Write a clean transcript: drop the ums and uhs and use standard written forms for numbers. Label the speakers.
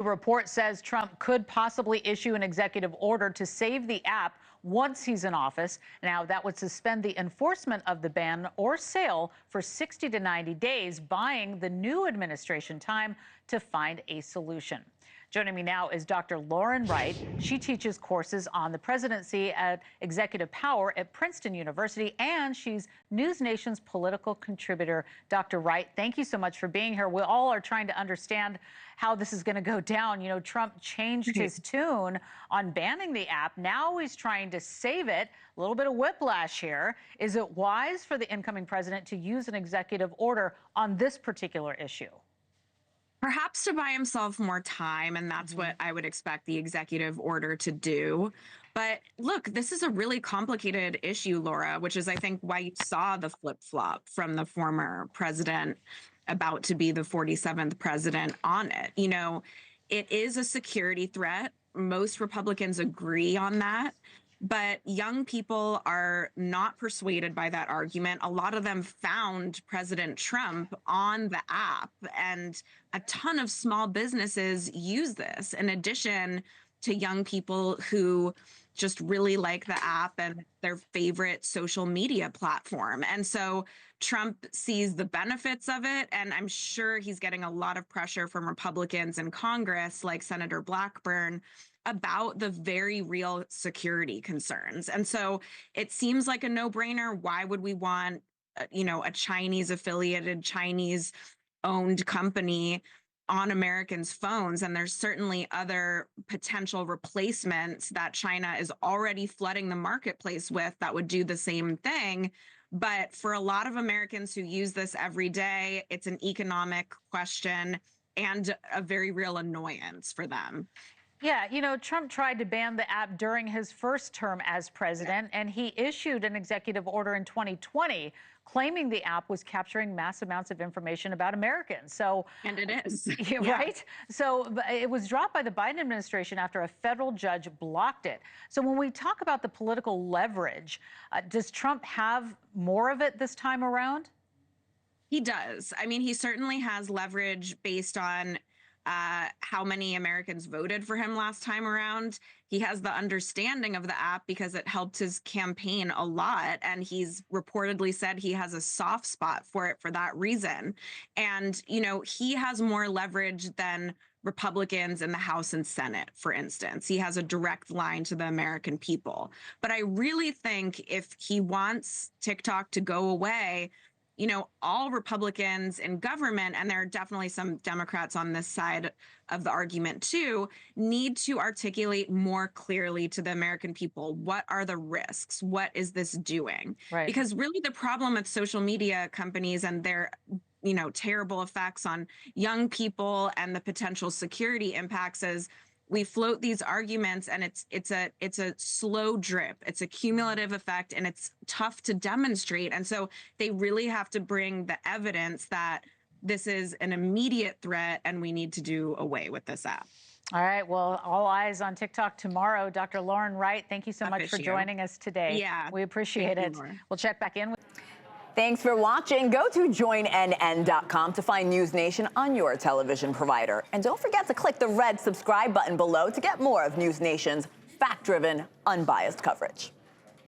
Speaker 1: The report says Trump could possibly issue an executive order to save the app once he's in office. Now, that would suspend the enforcement of the ban or sale for 60 to 90 days, buying the new administration time to find a solution. Joining me now is Dr. Lauren Wright. She teaches courses on the presidency at executive power at Princeton University, and she's NewsNation's political contributor. Dr. Wright, thank you so much for being here. We all are trying to understand how this is going to go down. You know, Trump changed his tune on banning the app. Now he's trying to save it. A little bit of whiplash here. Is it wise for the incoming president to use an executive order on this particular issue?
Speaker 2: Perhaps to buy himself more time, and that's what I would expect the executive order to do. But look, this is a really complicated issue, Laura, which is, I think, why you saw the flip-flop from the former president about to be the 47th president on it. You know, it is a security threat. Most Republicans agree on that. But young people are not persuaded by that argument. A lot of them found President Trump on the app, and a ton of small businesses use this, in addition to young people who just really like the app and their favorite social media platform. And so Trump sees the benefits of it, and I'm sure he's getting a lot of pressure from Republicans in Congress, like Senator Blackburn, about the very real security concerns. And so it seems like a no-brainer. Why would we want, a Chinese affiliated, Chinese owned company on Americans' phones? And there's certainly other potential replacements that China is already flooding the marketplace with that would do the same thing. But for a lot of Americans who use this every day, it's an economic question and a very real annoyance for them.
Speaker 1: Yeah, you know, Trump tried to ban the app during his first term as president, and he issued an executive order in 2020 claiming the app was capturing mass amounts of information about Americans. So,
Speaker 2: and it is.
Speaker 1: Right? So it was dropped by the Biden administration after a federal judge blocked it. So when we talk about the political leverage, does Trump have more of it this time around?
Speaker 2: He does. I mean, he certainly has leverage based on how many Americans voted for him last time around. He has the understanding of the app because it helped his campaign a lot. And he's reportedly said he has a soft spot for it for that reason. And, he has more leverage than Republicans in the House and Senate, for instance. He has a direct line to the American people. But I really think if he wants TikTok to go away, all Republicans in government, and there are definitely some Democrats on this side of the argument too, need to articulate more clearly to the American people, what are the risks? What is this doing?
Speaker 1: Right.
Speaker 2: Because really the problem with social media companies and their terrible effects on young people and the potential security impacts is we float these arguments, and it's a slow drip. It's a cumulative effect, and it's tough to demonstrate. And so they really have to bring the evidence that this is an immediate threat, and we need to do away with this app.
Speaker 1: All right. Well, all eyes on TikTok tomorrow. Dr. Lauren Wright, thank you so much for joining us today.
Speaker 2: Yeah,
Speaker 1: we appreciate it. We'll check back in.
Speaker 3: Thanks for watching. Go to joinnn.com to find News Nation on your television provider. And don't forget to click the red subscribe button below to get more of News Nation's fact-driven, unbiased coverage.